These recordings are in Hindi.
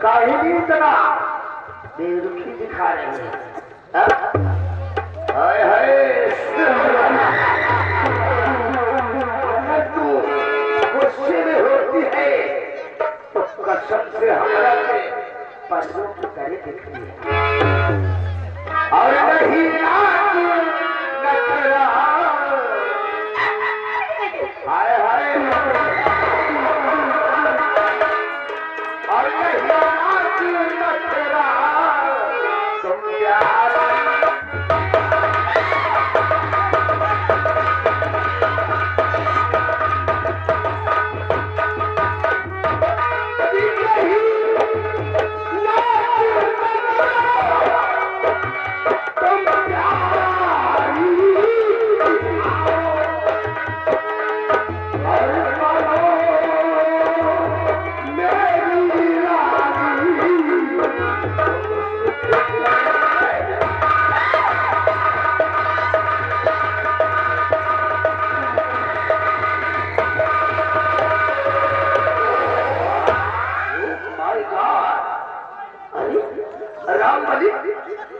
काहिनी इतना बेरुखी दिखा रही है। हाय हाय तू गुस्से में होती है तो कसम से हमारा के पर्दों की तरह दिखती है और नहीं नखरा। हाय हाय और नहीं नखरा तुम प्यार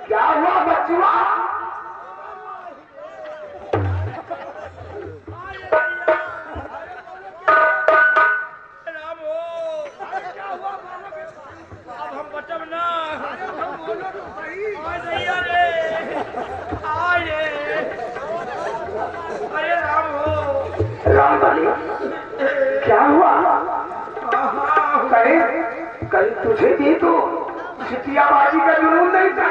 क्या हुआ बच्चुआ? राम हो, क्या हुआ? अब हम बचब ना। अरे राम हो। राम वाली क्या हुआ? कहीं कहीं तुझे दी तो सिटियाबाजी का जुनून नहीं था।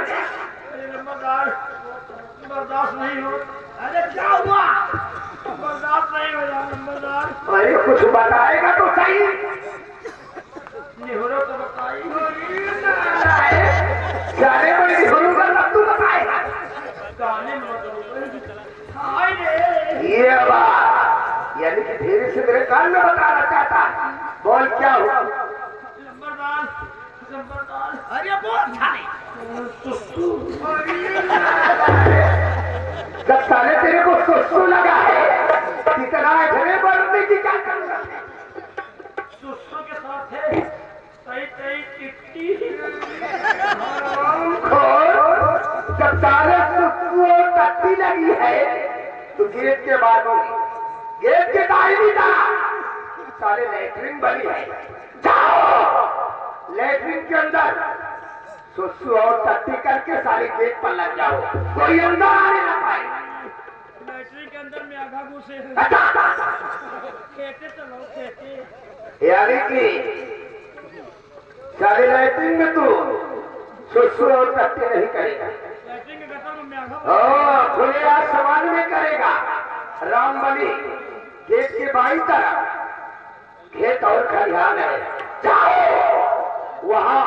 बर्दाश्त नहीं हो। अरे क्या हुआ? बर्दाश्त नहीं हो रहा नंबरदार। अरे कुछ बताएगा तो सही। निहुरो तो बताइए। जाने बड़ी निहुरो का तब तू बताएगा। गाने में हाय रे। ये बात यानी कि धीरे से मेरे कान में बताना चाहता है। बोल क्या हुआ? नंबरदार अरे बोल थाने जब साले तेरे को सुसु लगा है कितना घरे बढ़ने की क्या जरूरत है? सुसु के साथ है कई कई चिट्ठी। जब साले सुसु और टट्टी लगी है तो गेट के बाद होगी। गेट के दाई भी था साले लेटरिन बनी है। जाओ लेटरिन के अंदर सुसु और टट्टी करके सारे गेट पर लग जाओ। कोई अंदर आने न पाए। बैटरी के अंदर में आधा घुसे खेते चलो खेते। यानी कि सारे लेटरिन में तू सुसु और टट्टी नहीं करेगा। बैटरी के गटर में आधा खुले आसमान में करेगा। रामबली गेट के बाई तरफ खेत और खलिहान है। जाओ वहां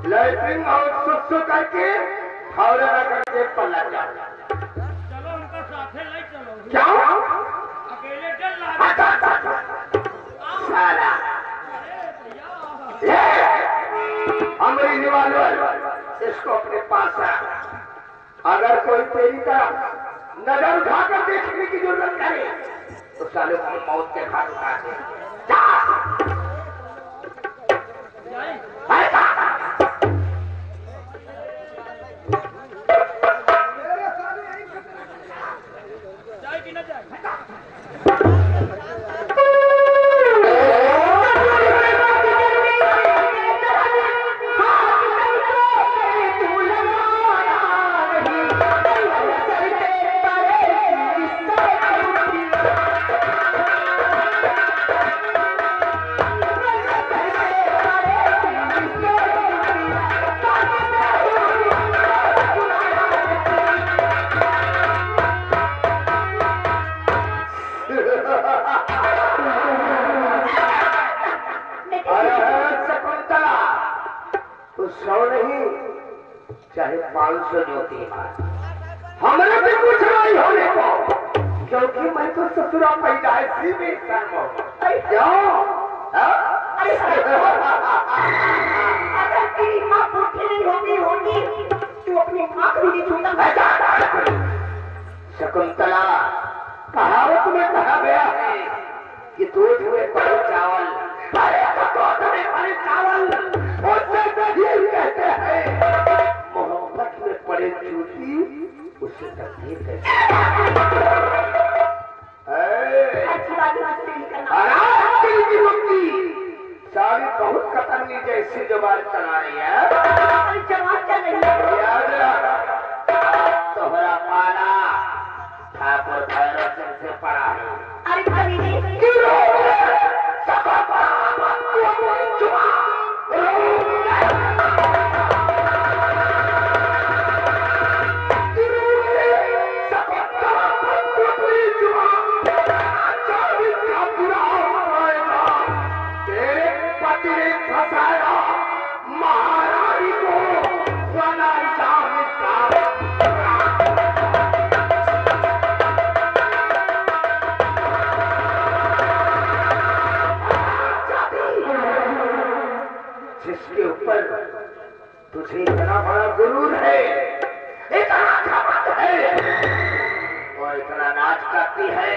लैट्रिन और सुसु करके फावड़ा करके पर लग जाओ। चलो उनका साथे ले चलो। क्या अकेले चल ला। साला भैया हमारी निवालो इसको अपने पास रख। अगर कोई तेरी तरफ नजर उठाकर देखने की जरूरत करे तो साले को मौत के घाट उठा दे। जाए कि न जाए? चाहे 500 ज्योति हमारे भी कुछ नहीं होने को, क्योंकि मैं तो ससुरा पैदाइशी में क्यों अगर तेरी माँ भूखी नहीं होगी तू अपनी माँ को भी नहीं छूता। शकुंतला कहावत में कहा गया है दूध में पड़े चावल, अरे दूध में पड़े चावल उससे तकदीर कहते हैं, मोहब्बत में पड़े चूती उससे तकदीर कहते हैं। अच्छी बात नहीं करना। सारी बहुत कतरनी जैसी जबान चला रही है। जवाब क्या नहीं है? तोहरा पाला ठाकुर भैरव सिंह से पड़ा है। अरे कभी नहीं। महारानी को जिसके ऊपर तुझे इतना बड़ा गुरूर है, इतना घमंड है और इतना नाच करती है,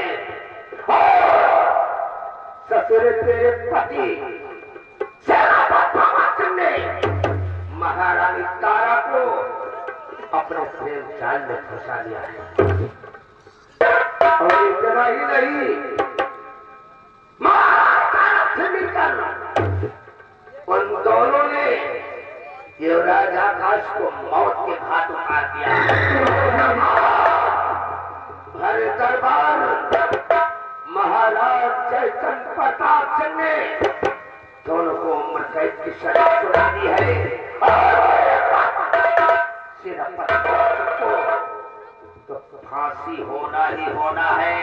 ससुर तेरे पति ने महारानी तारा को अपने प्रेम जाल में फंसा लिया है। और इतना ही नहीं, महारानी तारा से मिलकर उन दोनों ने युवराज आकाश को मौत के घाट उतार दिया। भरे दरबार महाराज चैतन्य प्रताप सिंह ने दोनों को उम्र कैद की सजा सुना दी है तो फांसी होना ही होना है।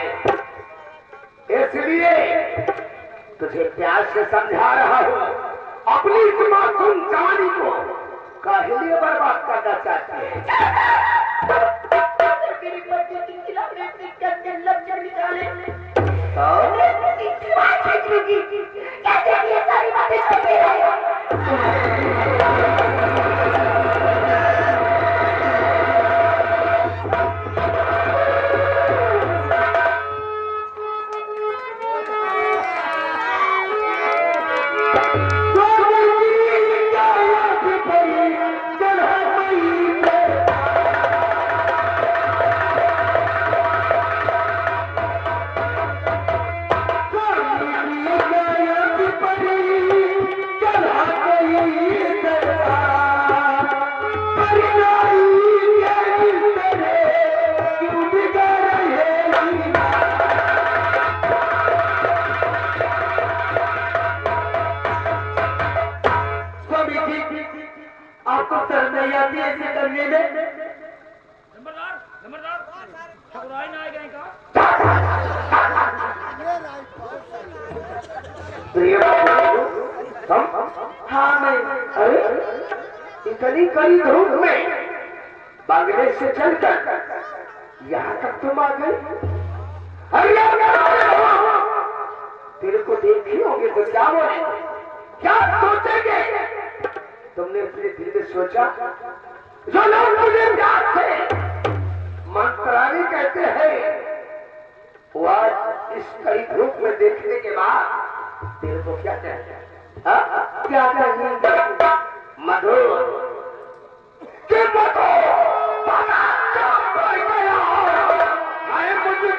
इसलिए तुझे प्यार से समझा रहा हूँ, अपनी इस मासूम जवानी को काहे लिए बर्बाद करना चाहती है? मेरी बच्चे की खिलाफ लफ्ज़ निकाले तो ये सारी बातें सुनती रहे। आपको शर्म नहीं आती ऐसे करने में? नंबरदार ठकुराई ना आए का? हाँ मैं, अरे इतनी कड़ी धूप में बांग्लादेश से चलकर यहाँ तक तुम आ गए? अरे तेरे को देखे होंगे तो क्या बोले, क्या सोचेंगे? तुमने अपने दिल में सोचा जो लोग मुझे प्यार से मंत्राणी कहते हैं, वो आज इस कड़ी धूप में देखने के बाद तेरे को क्या कहते हैं? क्या कहेंगे? मधु कि मधु पता क्या कोई गया है मुझे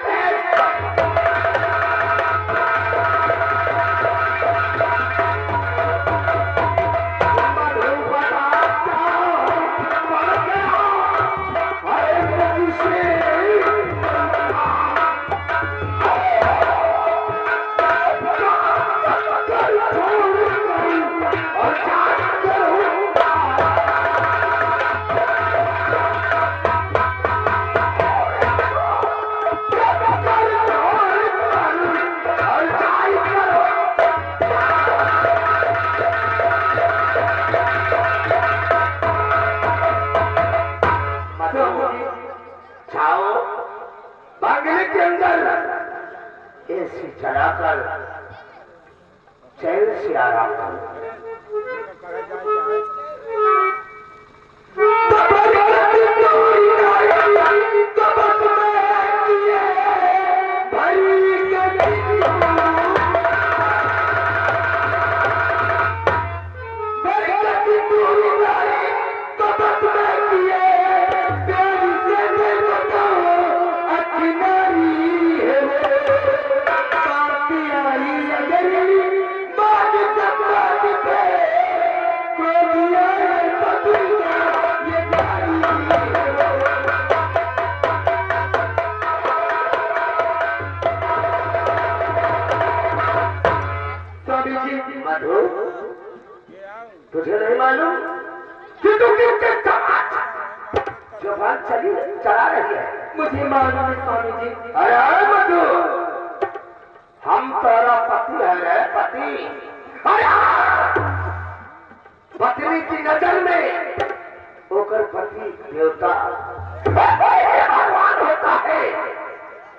बांग्ले के अंदर एसी चलाकर चैन से आराम करो। मधु, तुझे नहीं मालूम कि तू किसके जुबान चला रही है? मुझे मालूम है स्वामी जी। अरे मधु, हम तेरा पति है रे, पति। अरे पत्नी की नजर में होकर पति देवता भगवान होता है,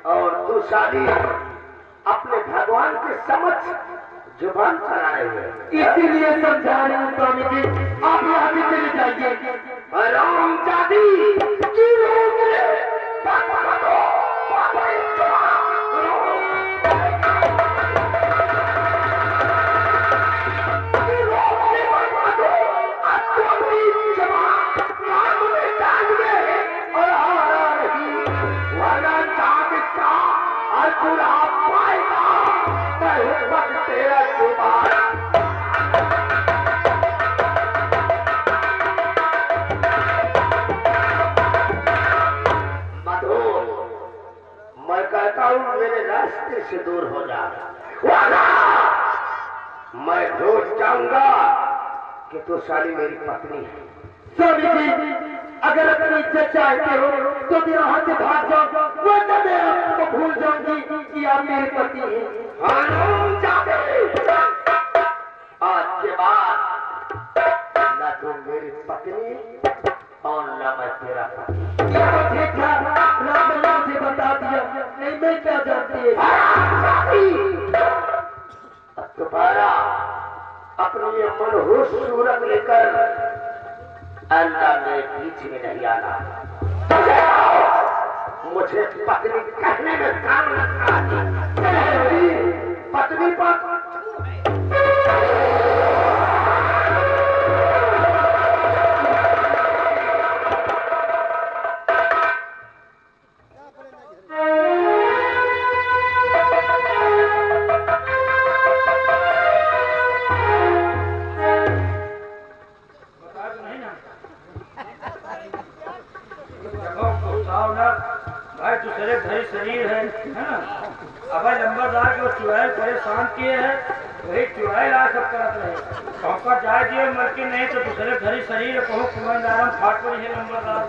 और तू शादी अपने भगवान के समक्ष जुबान चला रही है। इसीलिए समझा रहे हैं स्वामी जी, आप यहाँ से चले जाइए। राम जादी की रोक ले, तेरा जुबान मधु, मैं कहता हूँ मेरे रास्ते से दूर हो जा, वरना मैं भूल जाऊंगा कि तू साली मेरी पत्नी है। स्वामी जी, अगर अपनी इज्जत चाहते हो तो यहाँ से भाग जाओ, वरना मैं आपको भूल जाऊंगी कि आप मेरे पति हैं। आज के बाद न तू मेरी पत्नी और न मैं तेरा पति। ये तो ठीक था, राम ने मुझे बता दिया, नहीं मैं क्या जानती है। अब दोबारा अपनी ये मनहूस सूरत लेकर अल्लाह में बीच में नहीं आना। मुझे पत्नी कहने में काम लगता है। पत्नी पर भाई दूसरे भाई शरीर है ना। अब लंबादार के चुड़ैल परेशान किए हैं, वही चुड़ैल आ सब करत रहे। कहकर जाए दिए मर के नहीं तो दूसरे घरी शरीर कहूँ कुमार फाट पड़ी है लंबादार।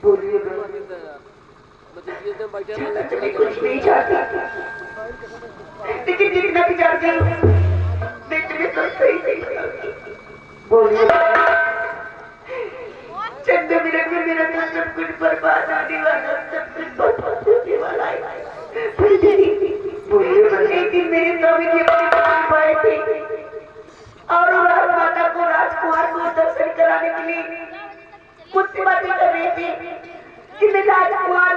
बोलिए बहन। मैं कुछ नहीं चाहती, लेकिन जितना भी चाहती हूँ मैं तुम्हें तो सही नहीं चाहती। बोलिए चंद मिनट में मेरा तो सब कुछ बर्बाद होने वाला, सब कुछ बर्बाद होने वाला है। फिर बोलिए बहन। एक दिन मेरे स्वामी जी अपने पास आए थे और राजमाता को राजकुमार को दर्शन कराने के लिए मुझसे बातें कर रहे थे कि मैं राजकुमार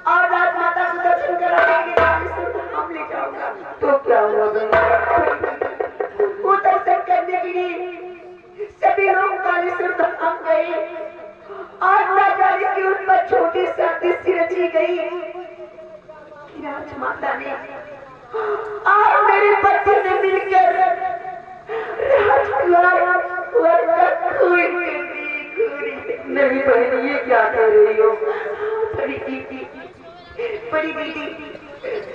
और राजमाता को दर्शन कराने के लिए हम ले जाऊंगा। तो क्या हुआ बहन? वो दर्शन करने के लिए सभी लोग कालेश्वर धाम गए और ना जाने की उन पर छोटी सी रची गई कि राजमाता ने और मेरे पति ने मिलकर नहीं बहन, ये क्या कह रही हो? बड़ी दीदी,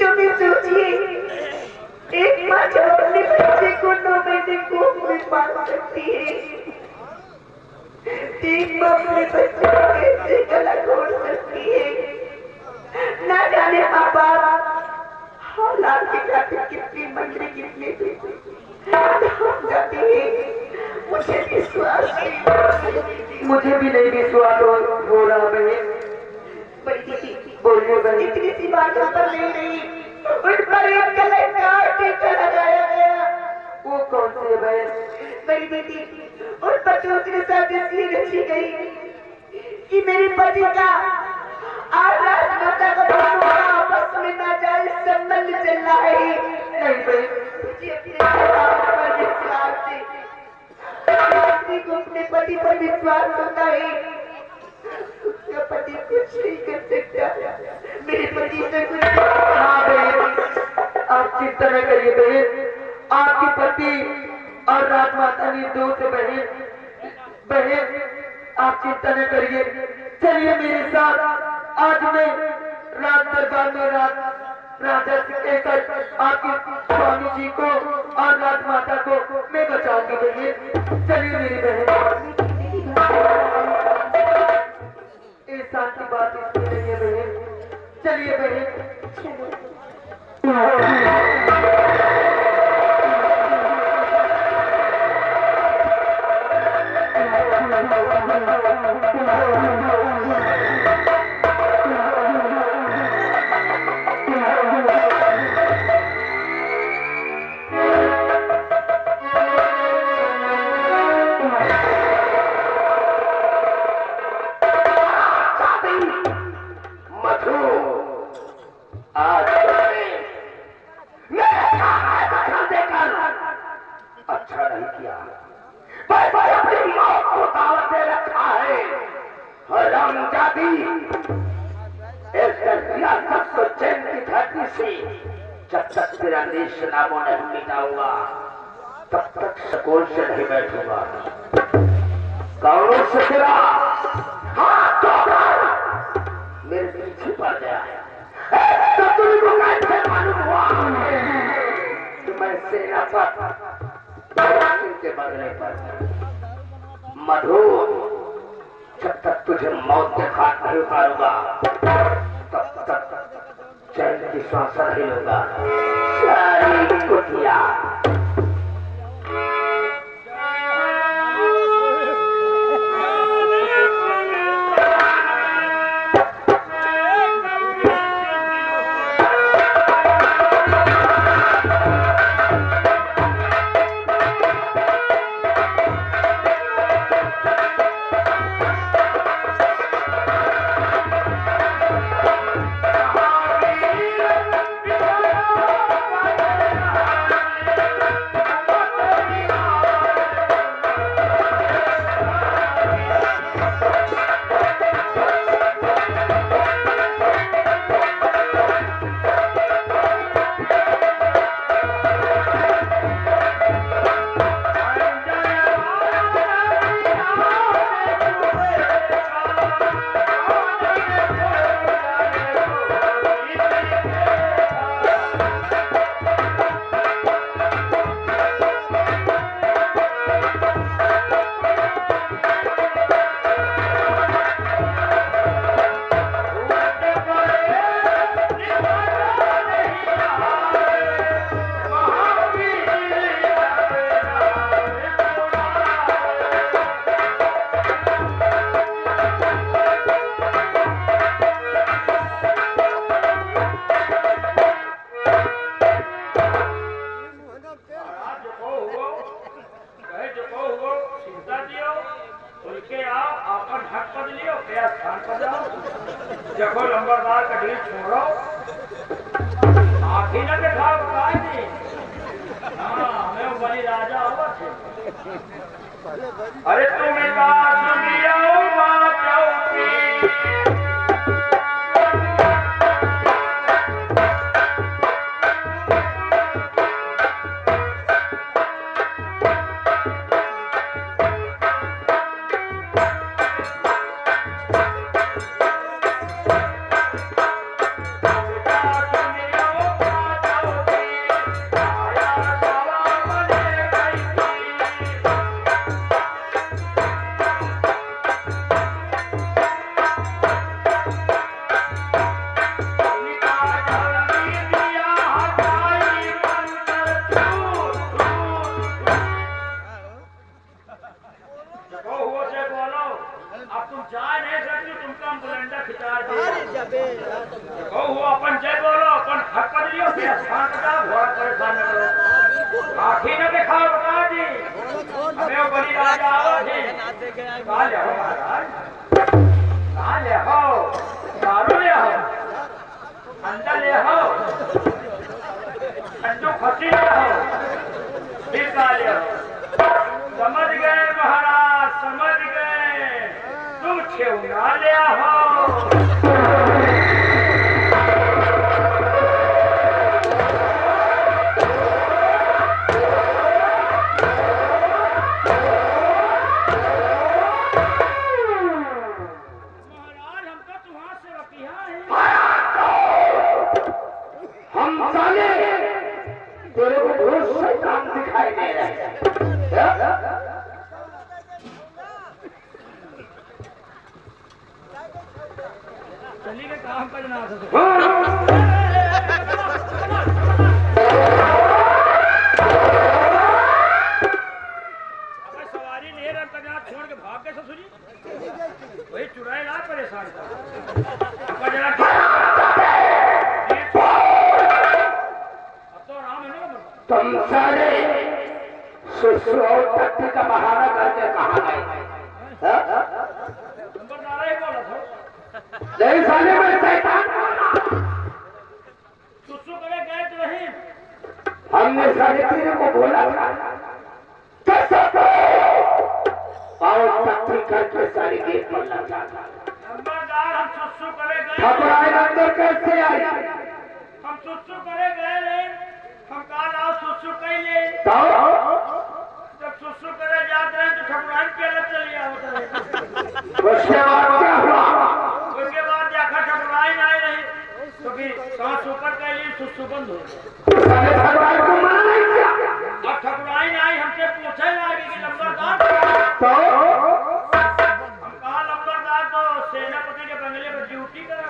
तुम्हें सोचिए, एक माँ जब अपने बच्चे को 9 महीने कोख में पाल सकती है, एक माँ अपने बच्चे को कैसे गला घोट सकती है? ना जाने माँ बाप हालात के खातिर कितनी मंदिर कितने जाती है, मुझे विश्वास नहीं। मुझे भी नहीं विश्वास हो रहा बहन। बड़ी दीदी, बोलिए बहन। इतनी सी बातों पर नहीं रही, उन पर एक कलंकार टीका लगाया गया। वो कौन सी है बहन? मेरी बेटी, उन पर दूसरे साथ इसलिए रची गई कि मेरे पति का आज राजमाता का दोनों का आपस में नाजायज संबंध चल रहा है। नहीं बहन, मुझे अपने पर विश्वास है, पत्नी को अपने पति पर विश्वास होता है, उसका पति कुछ नहीं कर सकता, मेरे पति से कुछ। हाँ बहन, आप चिंता न करिए बहन। आपके पति और राजमाता निर्दोष है बहन। बहन आप चिंता न करिए, चलिए मेरे साथ। आज मैं रात दरबार में राजा से कहकर आपके स्वामी जी को और राजमाता को मैं बचाऊंगी बहन। चलिए मेरी बहन। एहसान की बात इसमें नहीं है बहन। चलिए बहन। अच्छा नहीं किया, भाई अपनी मौत को दावत दे रखा है। हरामजादी, इस रियासत को चैन की धरती से जब तक तेरा देश नामों नहीं मिटाऊंगा तब तक सुकून से नहीं बैठूंगा। कौनों से तेरा हाथ धोकर मेरे पीछे पड़ गया है। शत्रु को कैसे मालूम हुआ कि मैं सेना पर के बदले पर मधु, जब तक तुझे मौत के घाट नहीं उतारूंगा तब तक चैन की श्वास नहीं लूंगा। सारी कुटिया पहले स्थान पर जाओ। देखो लंबरदार का डील छोड़ो, आखिर न दिखाओ बताए नहीं। हाँ हमें बड़ी राजा हुआ थे। अरे तुम्हें बात सुनियो बात चौकी। समझ गए महाराज, समझ गए। तुम छेउना ले आओ। चली के काम पर ना सवारी नहीं रन करना छोड़ के भाग के ससुरी वही चुराए ला परेशान अब तो आराम है ना। तुम सारे ससुर तत्व का बहाना करके कहा गए नंबरदार ही बोला था नहीं साले में शैतान सुसु करे गए तो नहीं। हमने सारे तेरे को बोला था कैसे और तत्व करके सारे गेट पर लग जाता। नंबरदार हम सुसु करे गए, ठाकुराई अंदर कैसे आई? हम सुसु करे गए नहीं, हम कहा आओ सुसु कहीं ले। जब सुसु करे जाते हैं तो ठाकुराई के अलग चली आओ। उसके बाद क्या हुआ? उसके बाद देखा ठाकुराई नहीं रही तो फिर सांस ऊपर कर ली, सुसु बंद हो गया। ठाकुराई को मना नहीं किया। अब ठाकुराई नहीं हमसे पूछे लगे कि लंबरदार तो हम कहा लंबरदार तो सेनापति के बंगले पर ड्यूटी करा।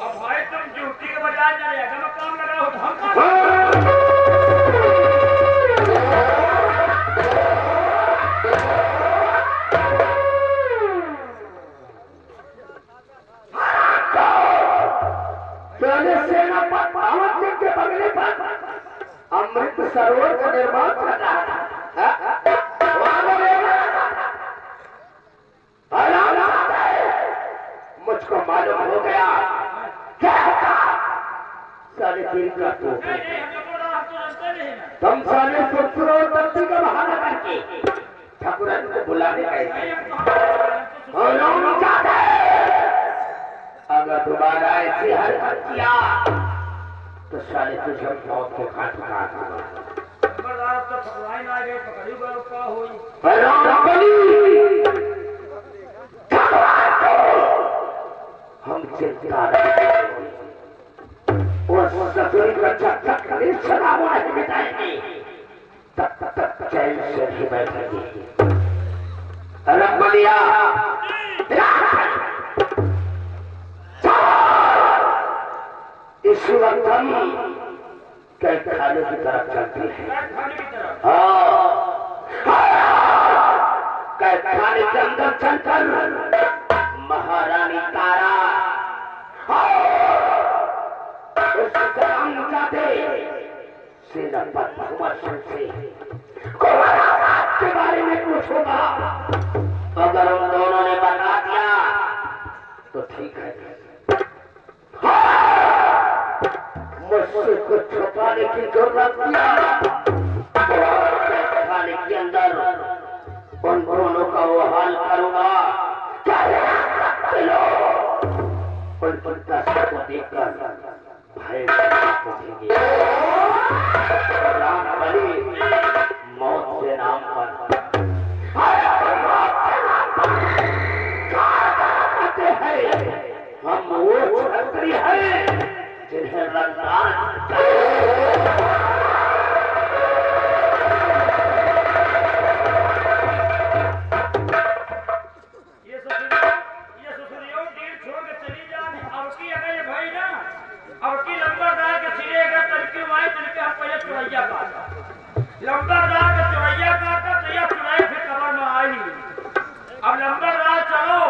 अब भाई तुम ड्यूटी के बजाय जाएगा मैं काम लगा हो तो हम के बंगले पर अमृत सरोवर का निर्माण कर रहा था। मुझको मालूम हो गया क्या सारे दिन का तो तुम सारे सुरसुर और बत्ती का बहाना करके ठाकुरान को बुलाने गए। अगर दोबारा ऐसी हरकत किया तो साले तुझे मौत को घाट उठा दूंगा। नंबरदार तो ठाकुराई ना गए पकड़ी गए क्या हुई? हम चिंता और ससुर का चक्कर कभी सलावा नहीं मिटाएंगे तब तक चैन से नहीं बैठेंगे। रंगलिया इस वक्त हम कई खाने की तरफ चलती है। कई खाने के अंदर चलकर महारानी तारा उस जाते सेनापति भगवत सिंह से के बारे में पूछूंगा। अगर उन दोनों ने बता दिया तो ठीक है, मुझसे कुछ छुपाने की जरूरत नहीं। थाने के अंदर उन दोनों का वो हाल करूंगा। चलो उन दर्शकों को देखकर भय उठेंगे। राम बलि मौत के नाम पर कहते हैं हम वो क्षत्रिय हैं जिन्हें रंगदार लंबरदार का चौरैया काटा तो यह चुराई फिर कबर में आई। अब लंबरदार चलो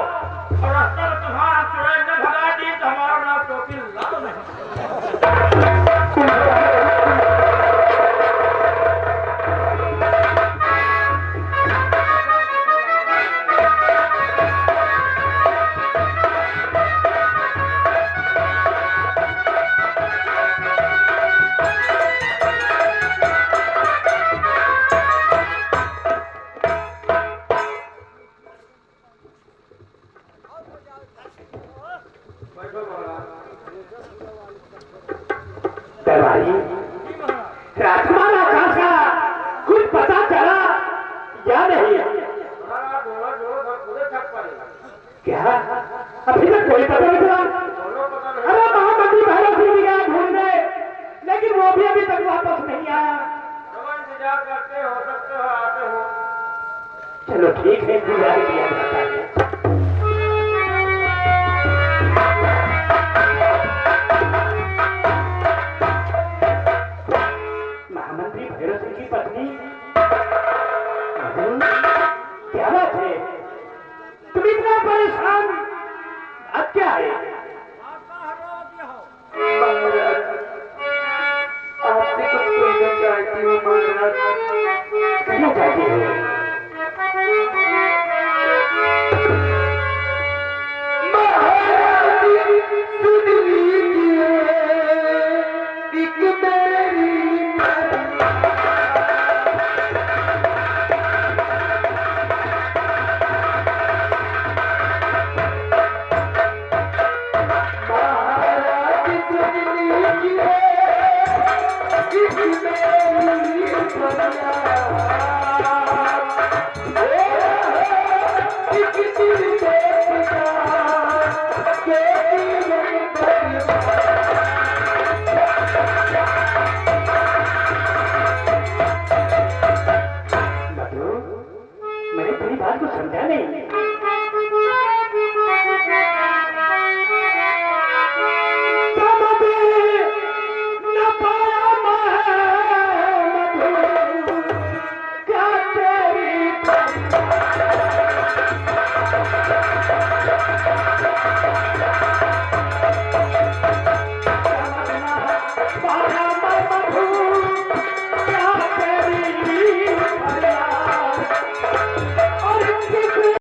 और रास्ता में तुम्हारा चुराई न भगा दी तो हमारा नाम टोपी लाओ नहीं। राजकुमार आकाशा कुछ पता चला या नहीं? क्या अभी तक कोई पता नहीं चला? अरे महामंत्री भैरव सिंह भी गया ढूंढने, लेकिन वो भी अभी तक वापस नहीं आया। इंतजार करते हो सकते हो आते हो। चलो ठीक है, इंतजार किया जाता है। महामंत्री भैरव सिंह की पत्नी, क्या बात है? तुम इतना परेशान, अब क्या है? आपसे कुछ कहना चाहती हूँ महाराज। कहना चाहती हो? मैंने तेरी बात को समझा नहीं।